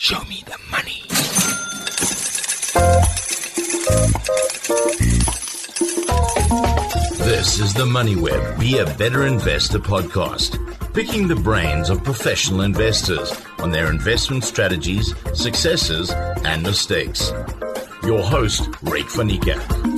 Show me the money. This is the Moneyweb Be a Better Investor podcast, picking the brains of professional investors on their investment strategies, successes, and mistakes. Your host, Ryk van Niekerk.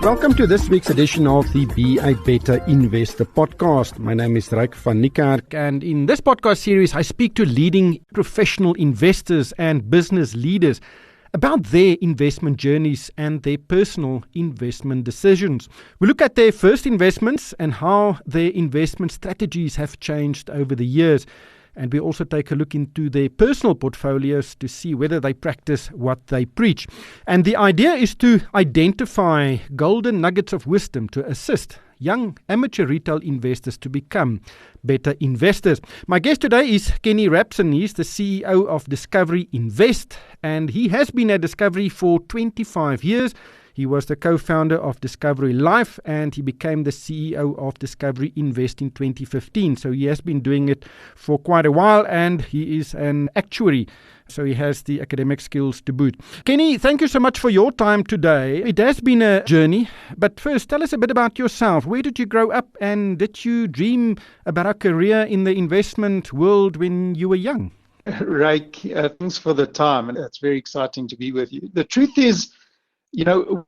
Welcome to this week's edition of the Be a Better Investor podcast. My name is Ryk van Niekerk, and in this podcast series, I speak to leading professional investors and business leaders about their investment journeys and their personal investment decisions. We look at their first investments and how their investment strategies have changed over the years. And we also take a look into their personal portfolios to see whether they practice what they preach. And the idea is to identify golden nuggets of wisdom to assist young amateur retail investors to become better investors. My guest today is Kenny Rabson. He's the CEO of Discovery Invest, and he has been at Discovery for 25 years. He was the co-founder of Discovery Life, and he became the CEO of Discovery Invest in 2015. So he has been doing it for quite a while, and he is an actuary. So he has the academic skills to boot. Kenny, thank you so much for your time today. It has been a journey, but first tell us a bit about yourself. Where did you grow up, and did you dream about a career in the investment world when you were young? Ryk, thanks for the time, and it's very exciting to be with you. The truth is,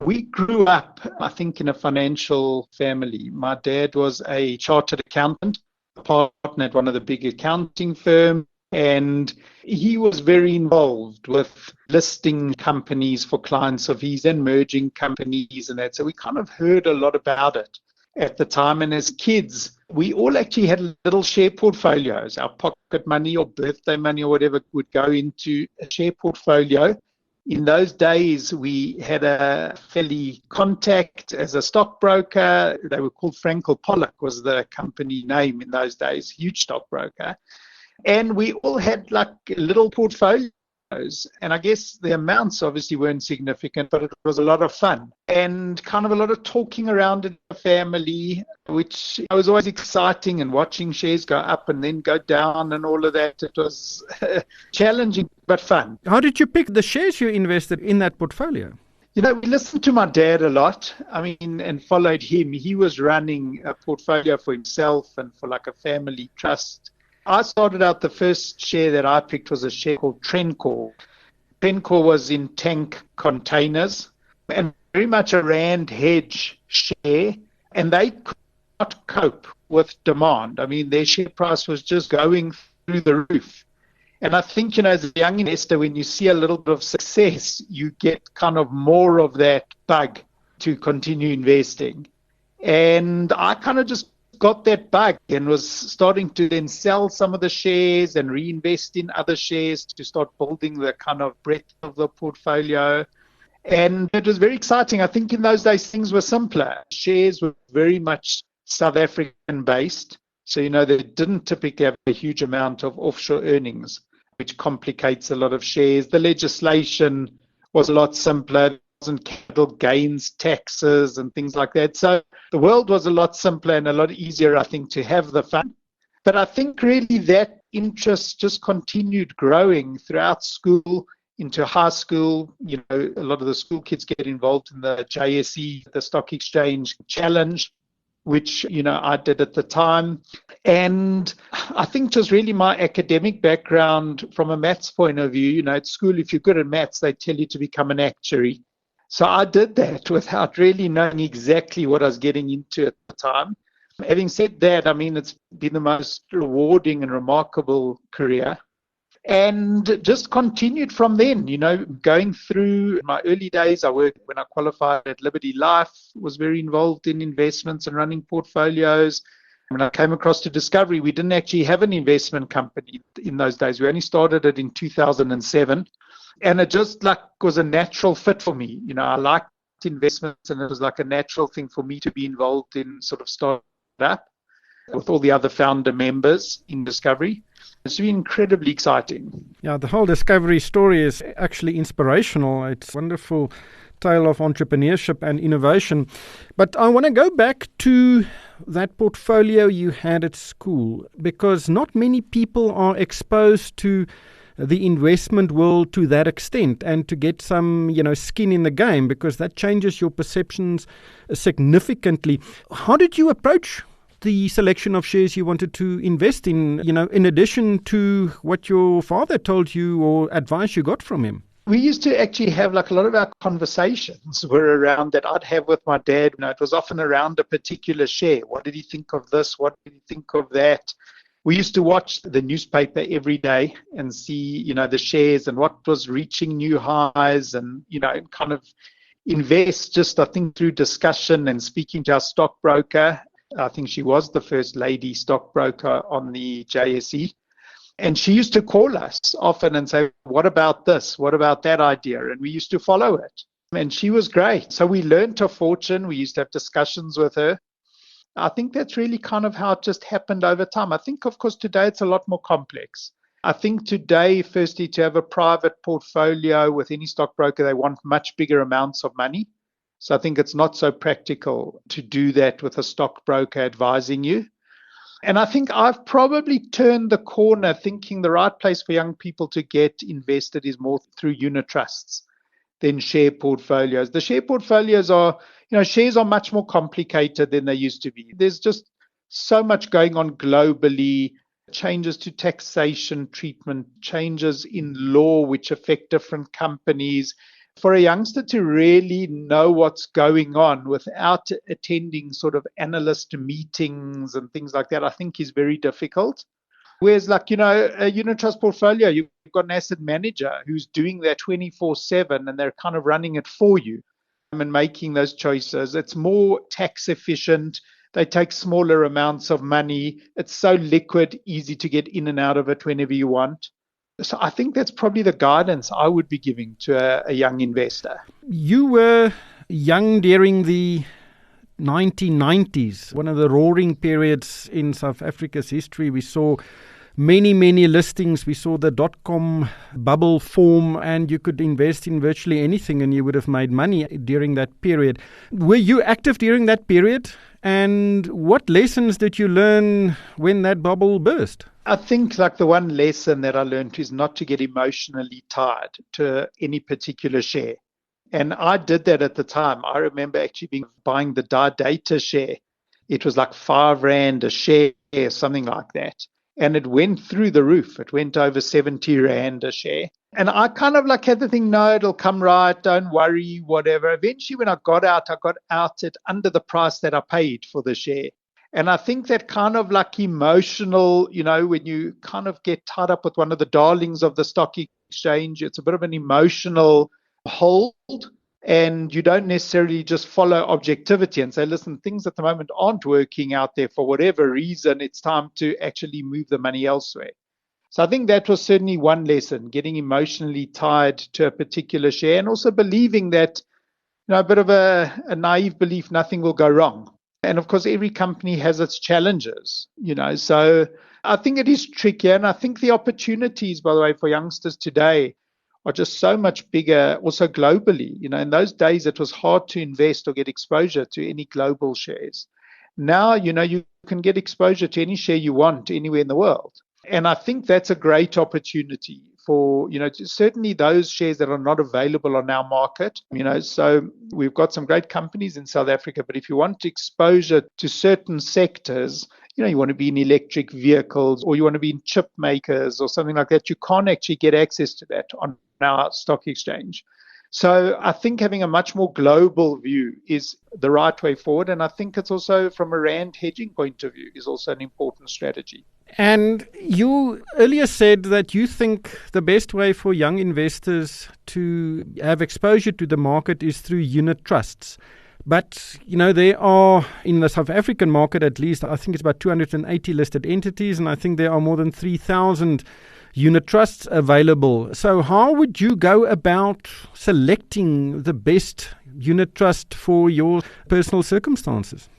we grew up, I think, in a financial family. My dad was a chartered accountant, a partner at one of the big accounting firms, and he was very involved with listing companies for clients of his and merging companies and that. So we kind of heard a lot about it at the time. And as kids, we all actually had little share portfolios. Our pocket money or birthday money or whatever would go into a share portfolio. In those days, we had a fairly contact as a stockbroker. They were called Frankel Pollock was the company name in those days, huge stockbroker. And we all had like little portfolios. And I guess the amounts obviously weren't significant, but it was a lot of fun and kind of a lot of talking around in the family, which was always exciting, and watching shares go up and then go down and all of that. It was challenging, but fun. How did you pick the shares you invested in that portfolio? We listened to my dad a lot, and followed him. He was running a portfolio for himself and for like a family trust. I started out, the first share that I picked was a share called Trencor. Trencor was in tank containers and very much a rand hedge share, and they could not cope with demand. Their share price was just going through the roof. And I think, as a young investor, when you see a little bit of success, you get kind of more of that bug to continue investing. And I kind of just got that bug and was starting to then sell some of the shares and reinvest in other shares to start building the kind of breadth of the portfolio. And it was very exciting. I think in those days things were simpler. Shares were very much South African based. So, they didn't typically have a huge amount of offshore earnings, which complicates a lot of shares. The legislation was a lot simpler. And capital gains taxes and things like that. So the world was a lot simpler and a lot easier, I think, to have the fun. But I think really that interest just continued growing throughout school, into high school. A lot of the school kids get involved in the JSE, the Stock Exchange Challenge, which, I did at the time. And I think just really my academic background from a maths point of view, at school, if you're good at maths, they tell you to become an actuary. So I did that without really knowing exactly what I was getting into at the time. Having said that, it's been the most rewarding and remarkable career. And just continued from then, going through my early days. I worked when I qualified at Liberty Life, was very involved in investments and running portfolios. When I came across to Discovery, we didn't actually have an investment company in those days. We only started it in 2007. And it just was a natural fit for me. I liked investments, and it was like a natural thing for me to be involved in sort of start up with all the other founder members in Discovery. It's been incredibly exciting. Yeah, the whole Discovery story is actually inspirational. It's a wonderful tale of entrepreneurship and innovation. But I want to go back to that portfolio you had at school? Because not many people are exposed to the investment world to that extent, and to get some, skin in the game, because that changes your perceptions significantly. How did you approach the selection of shares you wanted to invest in, in addition to what your father told you or advice you got from him? We used to actually have a lot of our conversations were around that I'd have with my dad. It was often around a particular share. What did he think of this? What did he think of that? We used to watch the newspaper every day and see, the shares and what was reaching new highs, and, kind of invest just, I think, through discussion and speaking to our stockbroker. I think she was the first lady stockbroker on the JSE. And she used to call us often and say, what about this? What about that idea? And we used to follow it. And she was great. So we learned a fortune. We used to have discussions with her. I think that's really kind of how it just happened over time. I think, of course, today it's a lot more complex. I think today, firstly, to have a private portfolio with any stockbroker, they want much bigger amounts of money. So I think it's not so practical to do that with a stockbroker advising you. And I think I've probably turned the corner, thinking the right place for young people to get invested is more through unit trusts than share portfolios. The share portfolios are, shares are much more complicated than they used to be. There's just so much going on globally, changes to taxation treatment, changes in law which affect different companies. For a youngster to really know what's going on without attending sort of analyst meetings and things like that, I think is very difficult. Whereas a unit trust portfolio, you've got an asset manager who's doing that 24/7 and they're kind of running it for you and making those choices. It's more tax efficient. They take smaller amounts of money. It's so liquid, easy to get in and out of it whenever you want. So I think that's probably the guidance I would be giving to a young investor. You were young during the 1990s, one of the roaring periods in South Africa's history. We saw many listings. We saw the dot-com bubble form, and you could invest in virtually anything and you would have made money during that period. Were you active during that period? And what lessons did you learn when that bubble burst? I think the one lesson that I learned is not to get emotionally tied to any particular share. And I did that at the time. I remember actually buying the data share. It was like 5 Rand a share, something like that. And it went through the roof. It went over 70 Rand a share. And I kind of had the thing, no, it'll come right, don't worry, whatever. Eventually, when I got out at under the price that I paid for the share. And I think that kind of emotional, when you kind of get tied up with one of the darlings of the stock exchange, it's a bit of an emotional hold. And you don't necessarily just follow objectivity and say, listen, things at the moment aren't working out there for whatever reason. It's time to actually move the money elsewhere. So I think that was certainly one lesson, getting emotionally tied to a particular share, and also believing that, a bit of a naive belief, nothing will go wrong. And of course, every company has its challenges, so I think it is trickier. And I think the opportunities, by the way, for youngsters today are just so much bigger, also globally. In those days, it was hard to invest or get exposure to any global shares. Now, you can get exposure to any share you want anywhere in the world. And I think that's a great opportunity for, certainly those shares that are not available on our market. So we've got some great companies in South Africa, but if you want exposure to certain sectors, you want to be in electric vehicles or you want to be in chip makers or something like that, you can't actually get access to that on our stock exchange. So I think having a much more global view is the right way forward. And I think it's also, from a Rand hedging point of view, is also an important strategy. And you earlier said that you think the best way for young investors to have exposure to the market is through unit trusts. But, there are, in the South African market at least, I think it's about 280 listed entities, and I think there are more than 3,000 unit trusts available. So how would you go about selecting the best unit trust for your personal circumstances?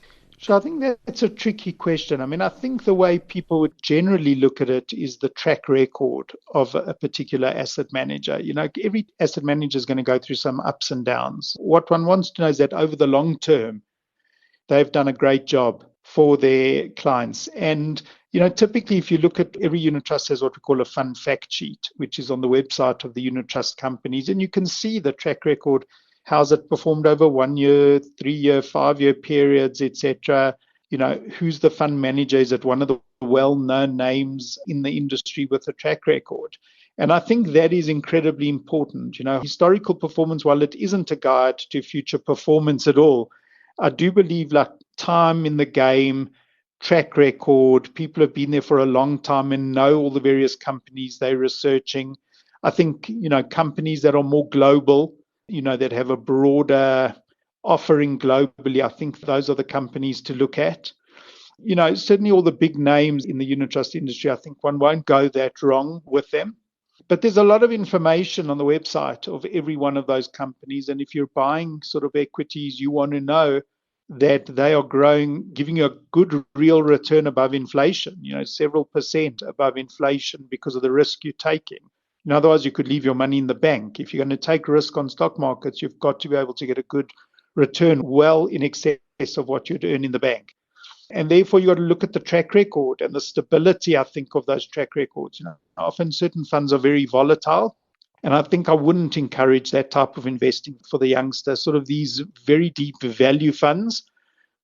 So I think that's a tricky question. I think the way people would generally look at it is the track record of a particular asset manager. Every asset manager is going to go through some ups and downs. What one wants to know is that over the long term, they've done a great job for their clients. And, typically if you look at every unit trust has what we call a fund fact sheet, which is on the website of the unit trust companies. And you can see the track record, how's it performed over 1 year, 3 year, 5 year periods, etc. Who's the fund manager? Is it one of the well-known names in the industry with a track record? And I think that is incredibly important. Historical performance, while it isn't a guide to future performance at all, I do believe like time in the game, track record, people have been there for a long time and know all the various companies they're researching. I think, companies that are more global, that have a broader offering globally, I think those are the companies to look at. Certainly all the big names in the unit trust industry, I think one won't go that wrong with them. But there's a lot of information on the website of every one of those companies. And if you're buying sort of equities, you want to know that they are growing, giving you a good real return above inflation, several percent above inflation because of the risk you're taking. Otherwise, you could leave your money in the bank. If you're going to take risk on stock markets, you've got to be able to get a good return well in excess of what you'd earn in the bank. And therefore, you've got to look at the track record and the stability, I think, of those track records. Often certain funds are very volatile. And I think I wouldn't encourage that type of investing for the youngster, sort of these very deep value funds,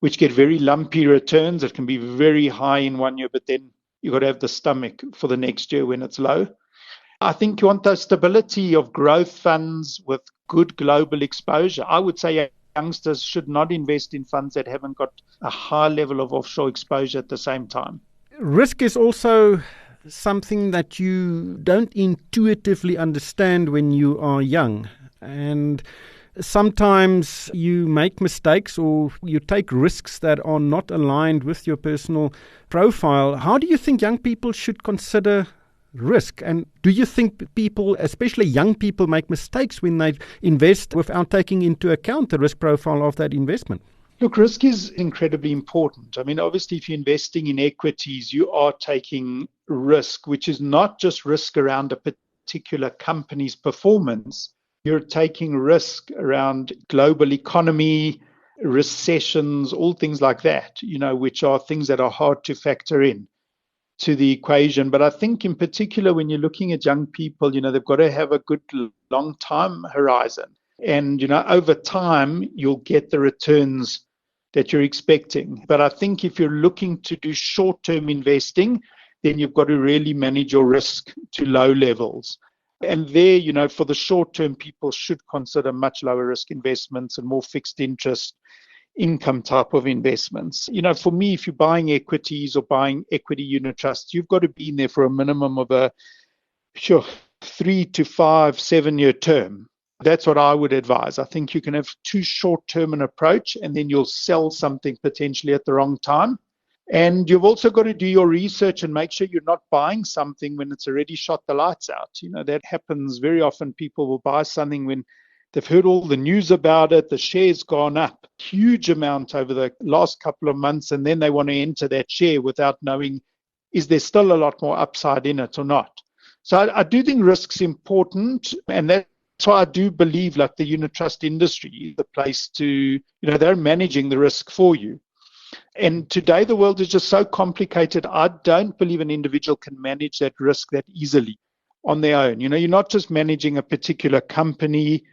which get very lumpy returns. It can be very high in 1 year, but then you've got to have the stomach for the next year when it's low. I think you want the stability of growth funds with good global exposure. I would say youngsters should not invest in funds that haven't got a high level of offshore exposure at the same time. Risk is also something that you don't intuitively understand when you are young. And sometimes you make mistakes or you take risks that are not aligned with your personal profile. How do you think young people should consider risk? And do you think people, especially young people, make mistakes when they invest without taking into account the risk profile of that investment? Look, risk is incredibly important. I mean, obviously, if you're investing in equities, you are taking risk, which is not just risk around a particular company's performance. You're taking risk around global economy, recessions, all things like that, which are things that are hard to factor in to the equation. But I think in particular, when you're looking at young people, they've got to have a good long time horizon. And, over time, you'll get the returns that you're expecting. But I think if you're looking to do short-term investing, then you've got to really manage your risk to low levels. And there, for the short term, people should consider much lower risk investments and more fixed interest income type of investments. For me, if you're buying equities or buying equity unit trusts, you've got to be in there for a minimum of a 3 to 5, 7 year term. That's what I would advise. I think you can have too short term an approach and then you'll sell something potentially at the wrong time. And you've also got to do your research and make sure you're not buying something when it's already shot the lights out. That happens very often. People will buy something when they've heard all the news about it, the share's gone up huge amount over the last couple of months, and then they want to enter that share without knowing, is there still a lot more upside in it or not? So I do think risk's important, and that's why I do believe like the unit trust industry is the place to, they're managing the risk for you. And today the world is just so complicated. I don't believe an individual can manage that risk that easily on their own. You're not just managing a particular company,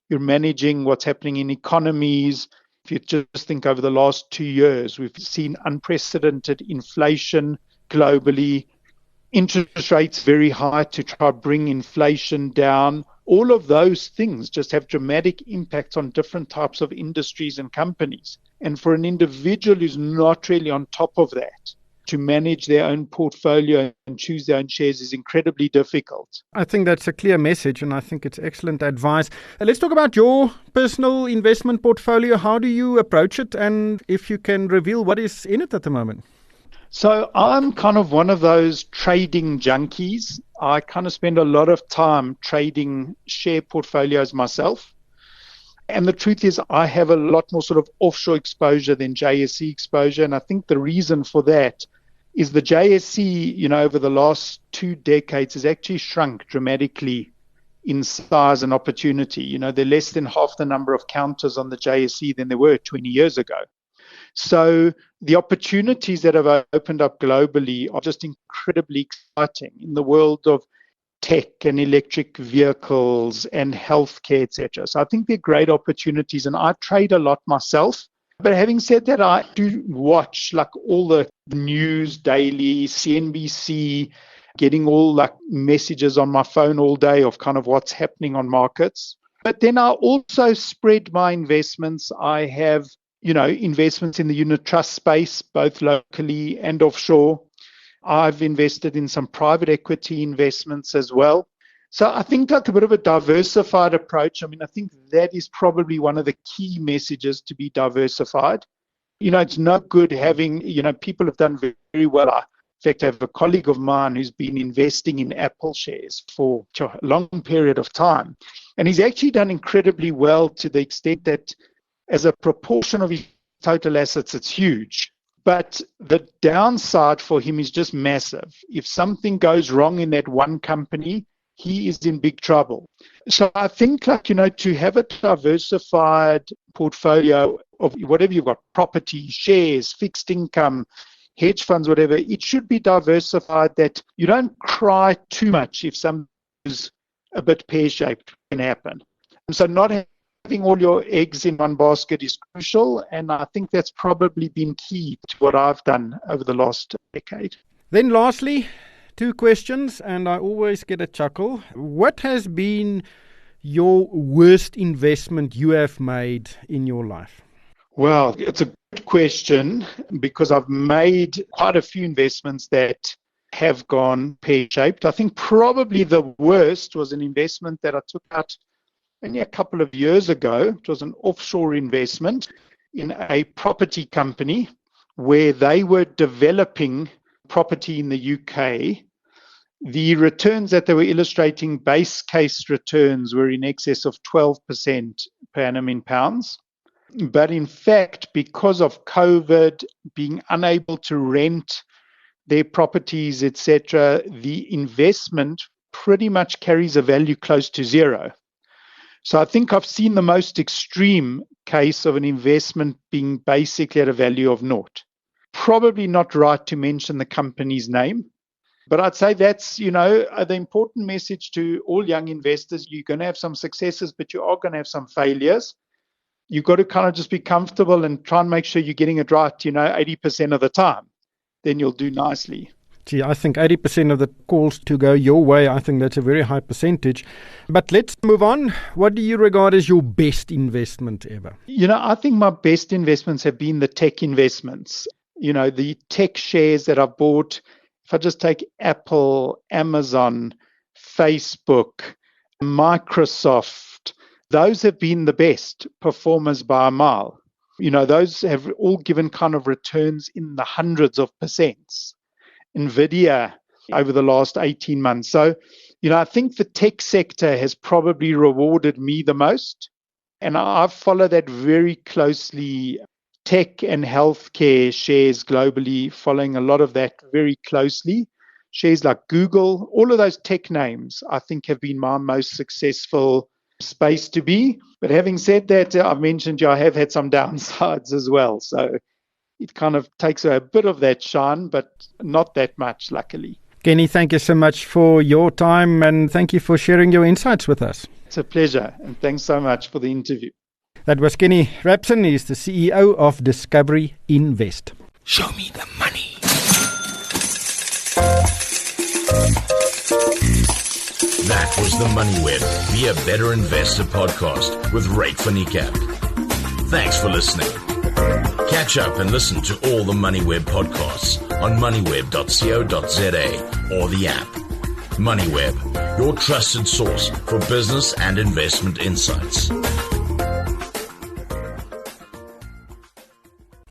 you're managing what's happening in economies. If you just think over the last 2 years, we've seen unprecedented inflation globally, interest rates very high to try to bring inflation down. All of those things just have dramatic impacts on different types of industries and companies. And for an individual who's not really on top of that, to manage their own portfolio and choose their own shares is incredibly difficult. I think that's a clear message, and I think it's excellent advice. Let's talk about your personal investment portfolio. How do you approach it? And if you can reveal what is in it at the moment. So I'm kind of one of those trading junkies. I kind of spend a lot of time trading share portfolios myself. And the truth is I have a lot more sort of offshore exposure than JSE exposure. And I think the reason for that is the JSE, over the last 2 decades has actually shrunk dramatically in size and opportunity. There are less than half the number of counters on the JSE than there were 20 years ago. So the opportunities that have opened up globally are just incredibly exciting in the world of tech and electric vehicles and healthcare, etc. So I think they're great opportunities, and I trade a lot myself. But having said that, I do watch like all the news daily, CNBC, getting all like messages on my phone all day of kind of what's happening on markets. But then I also spread my investments. I have, investments in the unit trust space, both locally and offshore. I've invested in some private equity investments as well. So I think like a bit of a diversified approach. I mean, I think that is probably one of the key messages, to be diversified. It's not good having, people have done very well. In fact, I have a colleague of mine who's been investing in Apple shares for a long period of time. And he's actually done incredibly well to the extent that as a proportion of his total assets, it's huge. But the downside for him is just massive. If something goes wrong in that one company, he is in big trouble. So I think to have a diversified portfolio of whatever you've got, property, shares, fixed income, hedge funds, whatever, it should be diversified that you don't cry too much if something is a bit pear-shaped can happen. And so not having all your eggs in one basket is crucial, and I think that's probably been key to what I've done over the last decade. Then lastly, 2 questions, and I always get a chuckle. What has been your worst investment you have made in your life? Well, it's a good question because I've made quite a few investments that have gone pear-shaped. I think probably the worst was an investment that I took out only a couple of years ago. It was an offshore investment in a property company where they were developing property in the UK. The returns that they were illustrating, base case returns, were in excess of 12% per annum in pounds. But in fact, because of COVID, being unable to rent their properties, etc., the investment pretty much carries a value close to zero. So I think I've seen the most extreme case of an investment being basically at a value of naught. Probably not right to mention the company's name, but I'd say that's, the important message to all young investors. You're going to have some successes, but you are going to have some failures. You've got to kind of just be comfortable and try and make sure you're getting it right, 80% of the time. Then you'll do nicely. Gee, I think 80% of the calls to go your way, I think that's a very high percentage. But let's move on. What do you regard as your best investment ever? I think my best investments have been the tech investments. The tech shares that I've bought. If I just take Apple, Amazon, Facebook, Microsoft, those have been the best performers by a mile. Those have all given kind of returns in the hundreds of percents. NVIDIA over the last 18 months. So, I think the tech sector has probably rewarded me the most. And I've followed that very closely. Tech and healthcare shares globally, following a lot of that very closely. Shares like Google, all of those tech names, I think have been my most successful space to be. But having said that, I've mentioned I have had some downsides as well. So it kind of takes a bit of that shine, but not that much, luckily. Kenny, thank you so much for your time, and thank you for sharing your insights with us. It's a pleasure, and thanks so much for the interview. That was Kenny Rabson. He's the CEO of Discovery Invest. Show me the money. That was the Moneyweb Be a Better Investor podcast with Ryk van Niekerk. Thanks for listening. Catch up and listen to all the Moneyweb podcasts on moneyweb.co.za or the app. Moneyweb, your trusted source for business and investment insights.